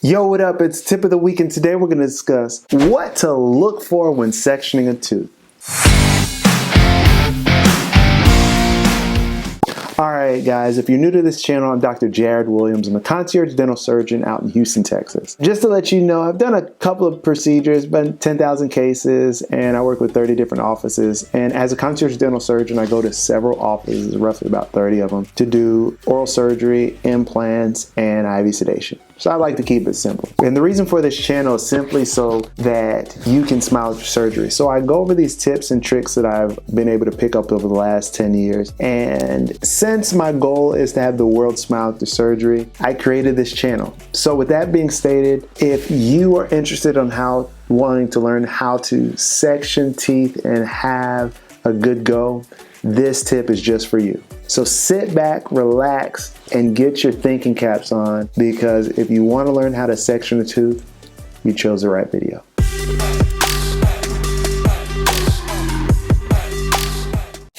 Yo, what up? It's Tip of the Week, and today we're going to discuss what to look for when sectioning a tooth. Alright guys, if you're new to this channel, I'm Dr. Jared Williams. I'm a concierge dental surgeon out in Houston, Texas. Just to let you know, I've done a couple of procedures, been 10,000 cases, and I work with 30 different offices. And as a concierge dental surgeon, I go to several offices, roughly about 30 of them, to do oral surgery, implants, and IV sedation. So I like to keep it simple. And the reason for this channel is simply so that you can smile at your surgery. So I go over these tips and tricks that I've been able to pick up over the last 10 years. And since my goal is to have the world smile after surgery, I created this channel. So with that being stated, if you are interested in wanting to learn how to section teeth and have a good go, this tip is just for you. So sit back, relax, and get your thinking caps on, because if you want to learn how to section a tooth, you chose the right video.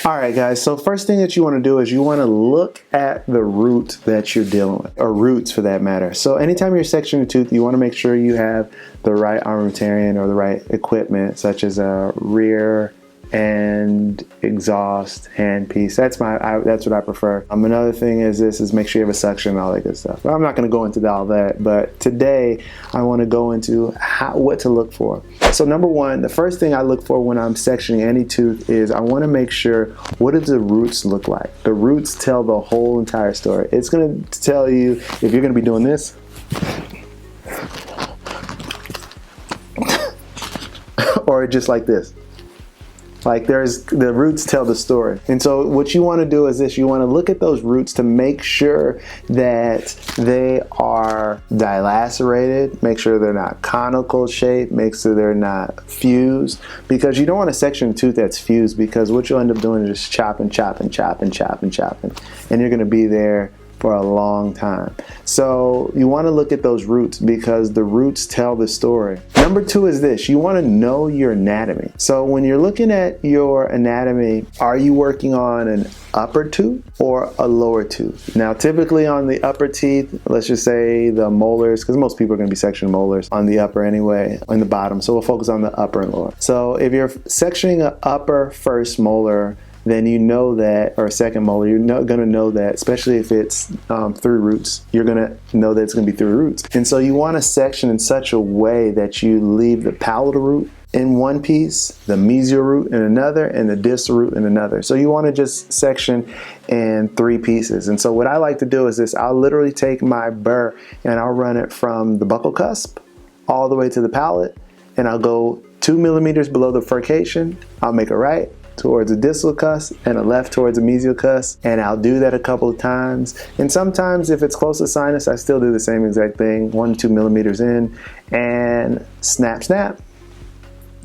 Alright guys, so first thing that you want to do is you want to look at the root that you're dealing with, or roots for that matter. So anytime you're sectioning a tooth, you want to make sure you have the right armamentarium or the right equipment, such as a rear and exhaust handpiece. That's what I prefer. Another thing is make sure you have a suction and all that good stuff. I'm not going to go into all that, but today I want to go into what to look for. So number one, the first thing I look for when I'm sectioning any tooth is I want to make sure, what does the roots look like? The roots tell the whole entire story. It's going to tell you if you're going to be doing this or just like this. Like the roots tell the story. And so what you want to do is this: you want to look at those roots to make sure that they are dilacerated, make sure they're not conical shaped, make sure they're not fused, because you don't want to section a tooth that's fused, because what you'll end up doing is just chopping, and you're going to be there for a long time. So you want to look at those roots, because the roots tell the story. Number two is this: you want to know your anatomy. So when you're looking at your anatomy, are you working on an upper tooth or a lower tooth? Now typically on the upper teeth, let's just say the molars, because most people are going to be sectioning molars on the upper anyway, on the bottom, so we'll focus on the upper and lower. So if you're sectioning an upper first molar, then you know that, or a second molar, you're going to know that, especially if it's through roots, you're going to know that it's going to be through roots. And so you want to section in such a way that you leave the palatal root in one piece, the mesial root in another, and the distal root in another. So you want to just section in three pieces. And so what I like to do is this: I'll literally take my burr and I'll run it from the buccal cusp all the way to the palate, and I'll go 2 millimeters below the furcation. I'll make a right towards the distal cusp and a left towards the mesial cusp, and I'll do that a couple of times. And sometimes if it's close to sinus, I still do the same exact thing, 1 to 2 millimeters in, and snap, snap,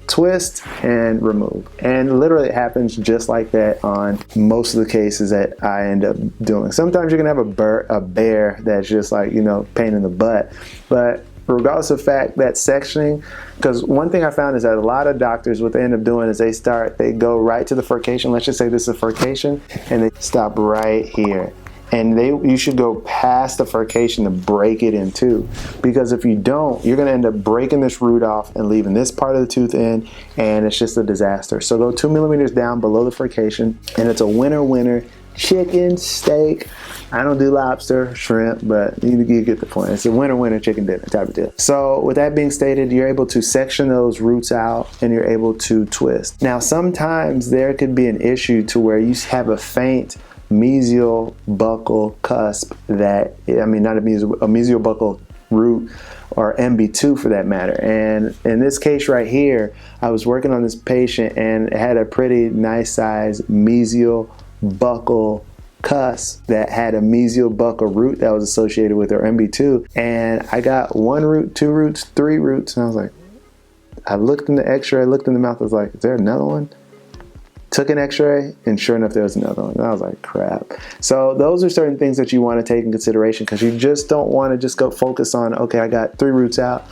twist, and remove. And literally it happens just like that on most of the cases that I end up doing. Sometimes you're gonna have a bear that's just like, you know, pain in the butt, but regardless of fact, that sectioning, because one thing I found is that a lot of doctors, what they end up doing is they go right to the furcation. Let's just say this is a furcation, and they stop right here. And you should go past the furcation to break it in two, because if you don't, you're going to end up breaking this root off and leaving this part of the tooth in, and it's just a disaster. So go 2 millimeters down below the furcation, and it's a winner. Chicken, steak. I don't do lobster, shrimp, but you get the point. It's a winner chicken dinner type of deal. So with that being stated, you're able to section those roots out and you're able to twist. Now sometimes there could be an issue to where you have a faint mesial buccal cusp that, a mesial buccal root, or MB2 for that matter. And in this case right here, I was working on this patient and it had a pretty nice size mesial buccal cusp that had a mesial buccal root that was associated with her MB2, and I got 1 root, 2 roots, 3 roots, and I was like, I looked in the x-ray, I looked in the mouth, I was like, is there another one? Took an x-ray, and sure enough, there was another one. And I was like, crap. So those are certain things that you want to take in consideration, because you just don't want to just go focus on, okay, I got 3 roots out,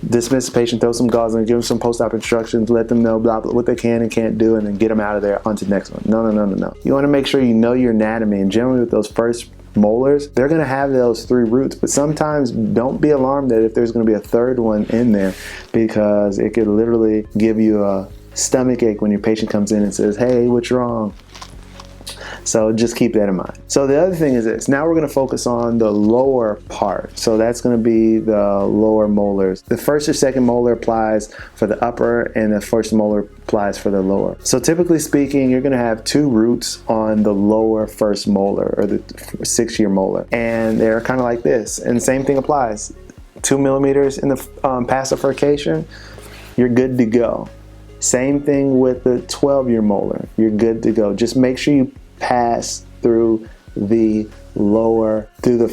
dismiss the patient, throw some gauze in, give them some post-op instructions, let them know blah, blah, what they can and can't do, and then get them out of there onto the next one. No. You want to make sure you know your anatomy, and generally with those first molars, they're going to have those 3 roots. But sometimes don't be alarmed that if there's going to be a 3rd one in there, because it could literally give you a stomach ache when your patient comes in and says, hey, what's wrong? So just keep that in mind. So the other thing is this. Now we're going to focus on the lower part. So that's going to be the lower molars. The 1st or 2nd molar applies for the upper, and the 1st molar applies for the lower. So typically speaking, you're going to have 2 roots on the lower 1st molar, or the 6th-year molar. And they're kind of like this. And the same thing applies. 2 millimeters in the past bifurcation, you're good to go. Same thing with the 12-year molar. You're good to go. Just make sure you pass through the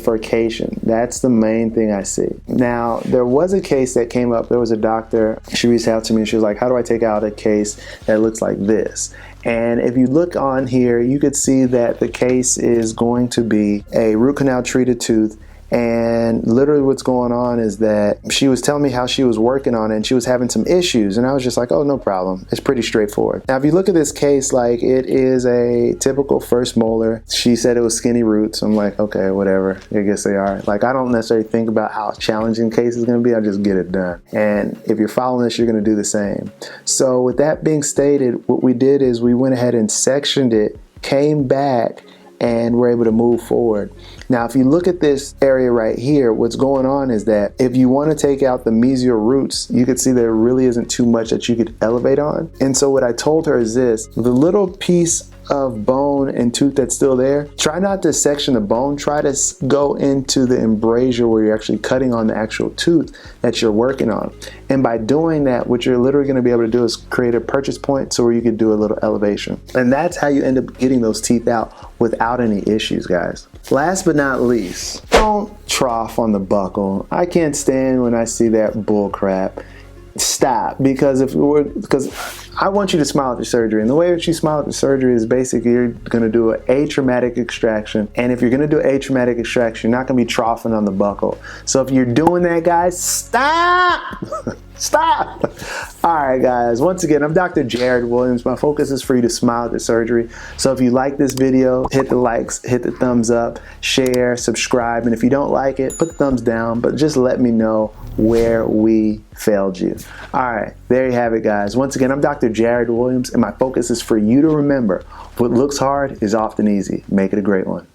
furcation. That's the main thing I see. Now, there was a case that came up. There was a doctor, she reached out to me and she was like, how do I take out a case that looks like this? And if you look on here, you could see that the case is going to be a root canal treated tooth. And literally what's going on is that she was telling me how she was working on it and she was having some issues, and I was just like, oh, no problem. It's pretty straightforward. Now, if you look at this case, like, it is a typical 1st molar. She said it was skinny roots. I'm like, okay, whatever. I guess they are. Like, I don't necessarily think about how challenging the case is going to be. I just get it done. And if you're following this, you're going to do the same. So with that being stated, what we did is we went ahead and sectioned it, came back, and we're able to move forward. Now, if you look at this area right here, what's going on is that if you want to take out the mesial roots, you could see there really isn't too much that you could elevate on. And so what I told her is this: the little piece of bone and tooth that's still there, try not to section the bone, try to go into the embrasure where you're actually cutting on the actual tooth that you're working on. And by doing that, what you're literally going to be able to do is create a purchase point so where you could do a little elevation. And that's how you end up getting those teeth out without any issues, guys. Last but not least, don't trough on the buckle. I can't stand when I see that bull crap. Stop, because I want you to smile at the surgery, and the way that you smile at the surgery is basically you're going to do an atraumatic extraction, and if you're going to do an atraumatic extraction, you're not going to be troughing on the buckle. So if you're doing that, guys, stop. Stop. All right, guys, once again, I'm Dr. Jared Williams. My focus is for you to smile at the surgery. So if you like this video, hit the likes, hit the thumbs up, share, subscribe, and if you don't like it, put the thumbs down, but just let me know where we failed you. All right, there you have it, guys. Once again, I'm Dr. Jared Williams, and my focus is for you to remember what looks hard is often easy. Make it a great one.